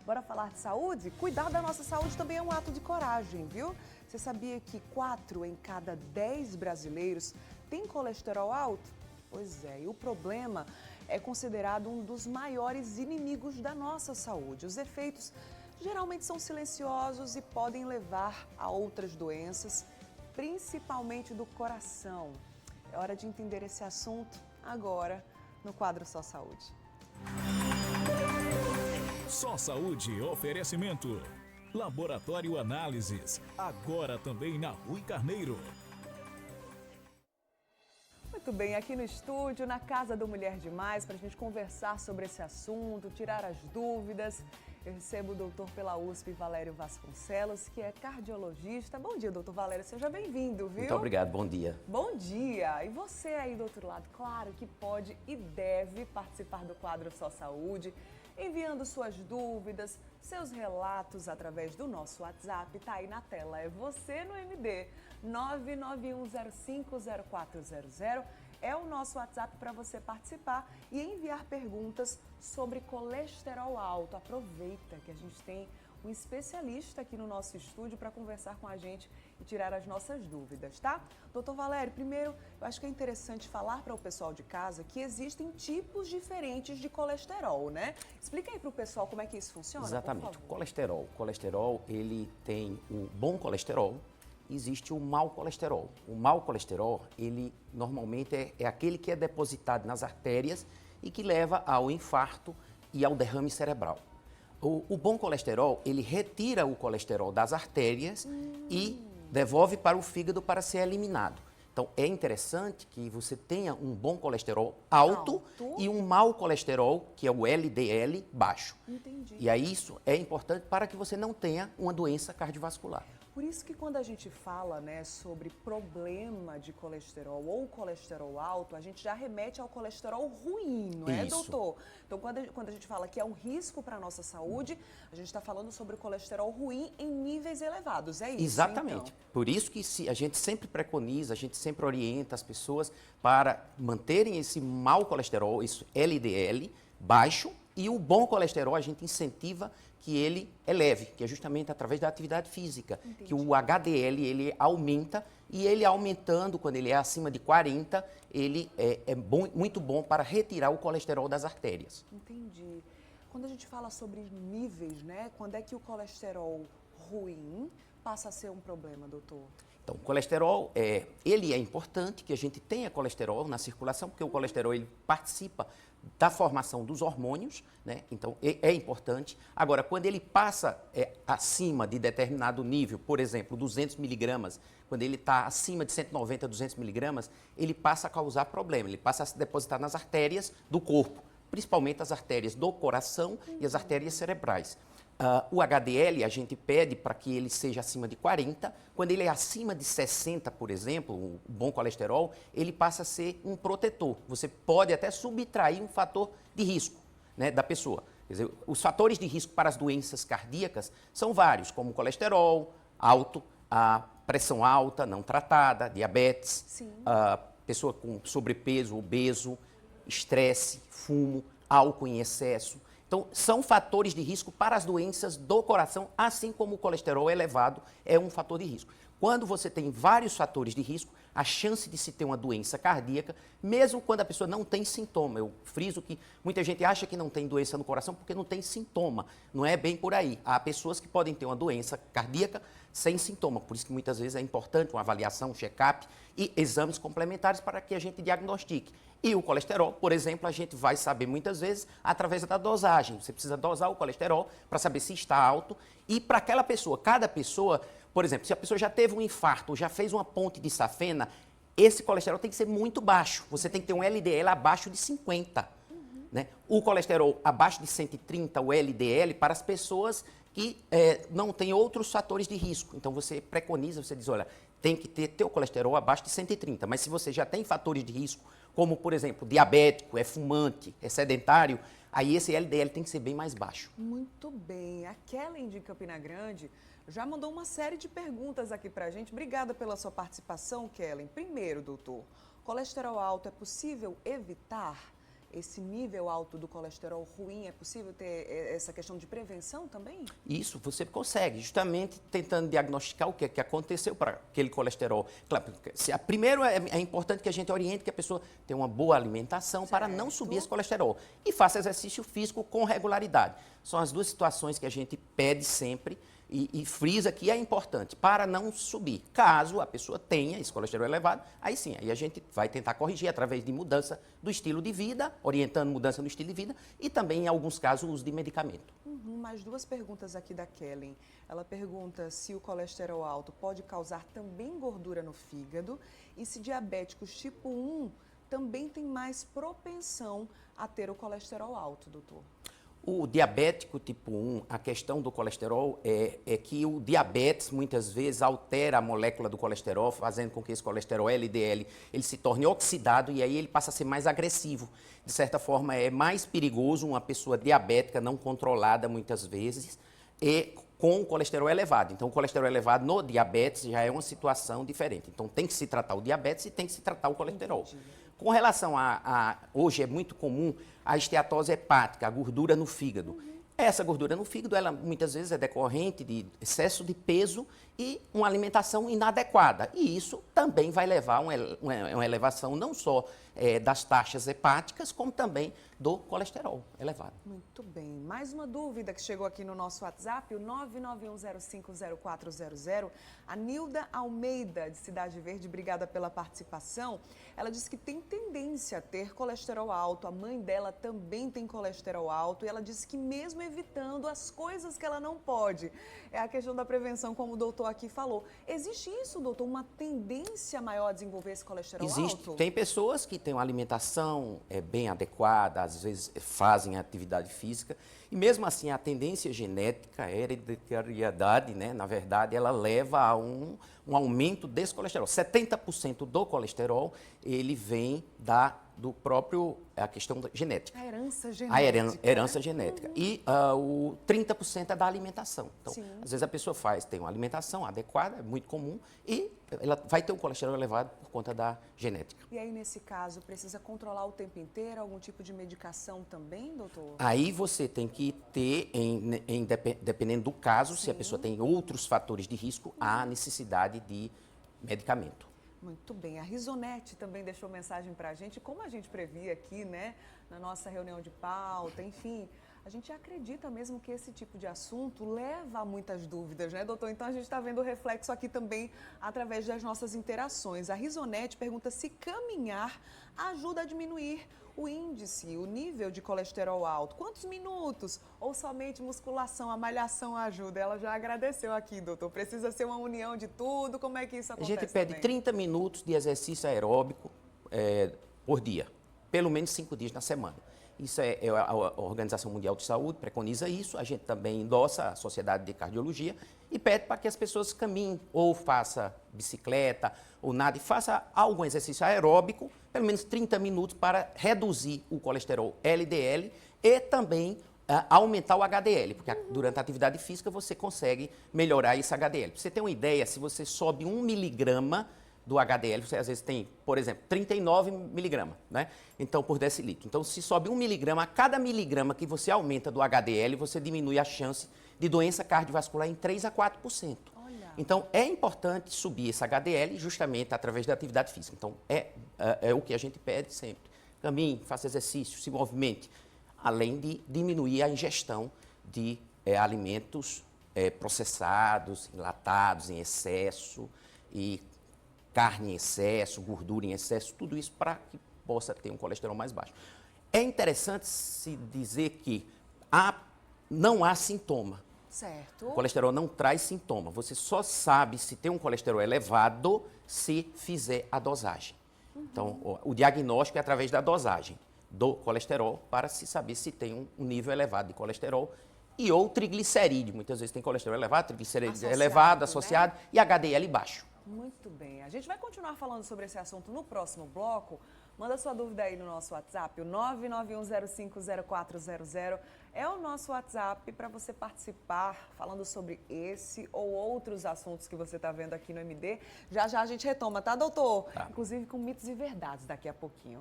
Bora falar de saúde? Cuidar da nossa saúde também é um ato de coragem, viu? Você sabia que 4 em cada 10 brasileiros têm colesterol alto? Pois é, e o problema é considerado um dos maiores inimigos da nossa saúde. Os efeitos geralmente são silenciosos e podem levar a outras doenças, principalmente do coração. É hora de entender esse assunto agora no quadro Só Saúde. Só Saúde, oferecimento. Laboratório Análises, agora também na Rui Carneiro. Muito bem, aqui no estúdio, na Casa do Mulher Demais, para a gente conversar sobre esse assunto, tirar as dúvidas. Eu recebo o doutor pela USP, Valério Vasconcelos, que é cardiologista. Bom dia, doutor Valério, seja bem-vindo, viu? Muito obrigado, bom dia. Bom dia! E você aí do outro lado, claro que pode e deve participar do quadro Só Saúde, enviando suas dúvidas, seus relatos através do nosso WhatsApp, tá aí na tela, é você no MD, 991050400, é o nosso WhatsApp para você participar e enviar perguntas sobre colesterol alto. Aproveita que a gente tem um especialista aqui no nosso estúdio para conversar com a gente e tirar as nossas dúvidas, tá? Doutor Valério, primeiro, eu acho que é interessante falar para o pessoal de casa que existem tipos diferentes de colesterol, né? Explica aí para o pessoal como é que isso funciona, Exatamente. por favor. O colesterol, ele tem o bom colesterol, existe o mau colesterol. O mau colesterol, ele normalmente é aquele que é depositado nas artérias e que leva ao infarto e ao derrame cerebral. O bom colesterol, ele retira o colesterol das artérias e devolve para o fígado para ser eliminado. Então, é interessante que você tenha um bom colesterol alto e um mau colesterol, que é o LDL, baixo. Entendi. E aí isso é importante para que você não tenha uma doença cardiovascular. Por isso que quando a gente fala, né, sobre problema de colesterol ou colesterol alto, a gente já remete ao colesterol ruim, não é, Isso. doutor? Então, quando a gente fala que é um risco para a nossa saúde, a gente está falando sobre o colesterol ruim em níveis elevados, é isso? Exatamente. Então? Por isso que a gente sempre preconiza, a gente sempre orienta as pessoas para manterem esse mau colesterol, esse LDL, baixo, e o bom colesterol a gente incentiva que ele eleve, que é justamente através da atividade física. Entendi. Que o HDL ele aumenta e ele aumentando, quando ele é acima de 40, ele é muito bom para retirar o colesterol das artérias. Entendi. Quando a gente fala sobre níveis, né, quando é que o colesterol ruim passa a ser um problema, doutor? Então, o colesterol, ele é importante que a gente tenha colesterol na circulação, porque o colesterol ele participa da formação dos hormônios, né? Então é importante. Agora, quando ele passa acima de determinado nível, por exemplo, 200 miligramas, quando ele está acima de 190, 200 miligramas, ele passa a causar problema, ele passa a se depositar nas artérias do corpo, principalmente as artérias do coração e as artérias cerebrais. O HDL, a gente pede para que ele seja acima de 40. Quando ele é acima de 60, por exemplo, o bom colesterol, ele passa a ser um protetor. Você pode até subtrair um fator de risco, né, da pessoa. Quer dizer, os fatores de risco para as doenças cardíacas são vários, como colesterol alto, a pressão alta, não tratada, diabetes, a pessoa com sobrepeso, obeso, estresse, fumo, álcool em excesso. Então, são fatores de risco para as doenças do coração, assim como o colesterol elevado é um fator de risco. Quando você tem vários fatores de risco, a chance de se ter uma doença cardíaca, mesmo quando a pessoa não tem sintoma. Eu friso que muita gente acha que não tem doença no coração porque não tem sintoma. Não é bem por aí. Há pessoas que podem ter uma doença cardíaca sem sintoma. Por isso que muitas vezes é importante uma avaliação, um check-up e exames complementares para que a gente diagnostique. E o colesterol, por exemplo, a gente vai saber muitas vezes através da dosagem. Você precisa dosar o colesterol para saber se está alto. E para aquela pessoa, cada pessoa, por exemplo, se a pessoa já teve um infarto, já fez uma ponte de safena, esse colesterol tem que ser muito baixo. Você tem que ter um LDL abaixo de 50. Né? O colesterol abaixo de 130, o LDL, para as pessoas que não têm outros fatores de risco. Então você preconiza, você diz, olha, tem que ter teu colesterol abaixo de 130. Mas se você já tem fatores de risco, como, por exemplo, diabético, é fumante, é sedentário, aí esse LDL tem que ser bem mais baixo. Muito bem. A Kellen de Campina Grande já mandou uma série de perguntas aqui pra gente. Obrigada pela sua participação, Kellen. Primeiro, doutor, colesterol alto é possível evitar? esse nível alto do colesterol ruim, é possível ter essa questão de prevenção também? Isso, você consegue, justamente tentando diagnosticar o que é que aconteceu para aquele colesterol. Claro, primeiro é importante que a gente oriente que a pessoa tenha uma boa alimentação para não subir esse colesterol e faça exercício físico com regularidade. São as duas situações que a gente pede sempre e frisa que é importante para não subir. Caso a pessoa tenha esse colesterol elevado, aí sim, aí a gente vai tentar corrigir através de mudança do estilo de vida, orientando mudança no estilo de vida e também, em alguns casos, o uso de medicamento. Mais duas perguntas aqui da Kellen. Ela pergunta se o colesterol alto pode causar também gordura no fígado e se diabéticos tipo 1 também tem mais propensão a ter o colesterol alto, doutor. O diabético tipo 1, a questão do colesterol é que o diabetes muitas vezes altera a molécula do colesterol, fazendo com que esse colesterol LDL ele se torne oxidado e aí ele passa a ser mais agressivo. De certa forma, é mais perigoso uma pessoa diabética não controlada muitas vezes e com o colesterol elevado. Então, o colesterol elevado no diabetes já é uma situação diferente. Então, tem que se tratar o diabetes e tem que se tratar o colesterol. Entendi. Com relação hoje é muito comum a esteatose hepática, a gordura no fígado. Essa gordura no fígado, ela muitas vezes é decorrente de excesso de peso e uma alimentação inadequada. E isso também vai levar a uma elevação não só das taxas hepáticas, como também do colesterol elevado. Muito bem. Mais uma dúvida que chegou aqui no nosso WhatsApp, o 991050400. A Nilda Almeida, de Cidade Verde, obrigada pela participação. Ela disse que tem tendência a ter colesterol alto, a mãe dela também tem colesterol alto e ela disse que mesmo evitando as coisas que ela não pode. É a questão da prevenção, como o doutor aqui falou. Existe isso, doutor, uma tendência maior a desenvolver esse colesterol alto? Existe. Tem pessoas que têm uma alimentação bem adequada, às vezes fazem atividade física, e mesmo assim a tendência genética, a hereditariedade, né, na verdade, ela leva a um aumento desse colesterol. 70% do colesterol, ele vem do próprio, a questão da genética. A herança genética. A herança genética. E o 30% é da alimentação. Então, às vezes a pessoa tem uma alimentação adequada, é muito comum, e ela vai ter um colesterol elevado por conta da genética. E aí, nesse caso, precisa controlar o tempo inteiro, algum tipo de medicação também, doutor? Aí você tem que ter, dependendo do caso, se a pessoa tem outros fatores de risco, há necessidade de medicamento. Muito bem. A Risonete também deixou mensagem para a gente, como a gente previa aqui, né, na nossa reunião de pauta, enfim, a gente acredita mesmo que esse tipo de assunto leva a muitas dúvidas, né, doutor? Então, a gente está vendo o reflexo aqui também através das nossas interações. A Risonete pergunta se caminhar ajuda a diminuir o índice, o nível de colesterol alto. Quantos minutos? Ou somente musculação, a malhação ajuda? Ela já agradeceu aqui, doutor. Precisa ser uma união de tudo? Como é que isso acontece? A gente pede 30 minutos de exercício aeróbico por dia, pelo menos 5 dias na semana. Isso a Organização Mundial de Saúde preconiza isso, a gente também endossa a Sociedade de Cardiologia e pede para que as pessoas caminhem ou façam bicicleta ou nada e faça algum exercício aeróbico, pelo menos 30 minutos para reduzir o colesterol LDL e também aumentar o HDL, porque durante a atividade física você consegue melhorar esse HDL. Para você ter uma ideia, se você sobe 1 miligrama do HDL, você às vezes tem, por exemplo, 39 miligramas, né? Então, por decilitro. Então, se sobe 1 miligrama, a cada miligrama que você aumenta do HDL, você diminui a chance de doença cardiovascular em 3 a 4%. Olha. Então, é importante subir esse HDL justamente através da atividade física. Então, é o que a gente pede sempre. Caminhe, faça exercício, se movimente, além de diminuir a ingestão de alimentos processados, enlatados em excesso e carne em excesso, gordura em excesso, tudo isso para que possa ter um colesterol mais baixo. É interessante se dizer que não há sintoma. Certo. O colesterol não traz sintoma. Você só sabe se tem um colesterol elevado se fizer a dosagem. Então, o diagnóstico é através da dosagem do colesterol para se saber se tem um nível elevado de colesterol ou triglicerídeo. Muitas vezes tem colesterol elevado, triglicerídeo elevado, associado, né? E HDL baixo. Muito bem. A gente vai continuar falando sobre esse assunto no próximo bloco. Manda sua dúvida aí no nosso WhatsApp, o 991050400 é o nosso WhatsApp para você participar, falando sobre esse ou outros assuntos que você está vendo aqui no MD. Já já a gente retoma, tá, doutor? Tá. Inclusive com mitos e verdades daqui a pouquinho.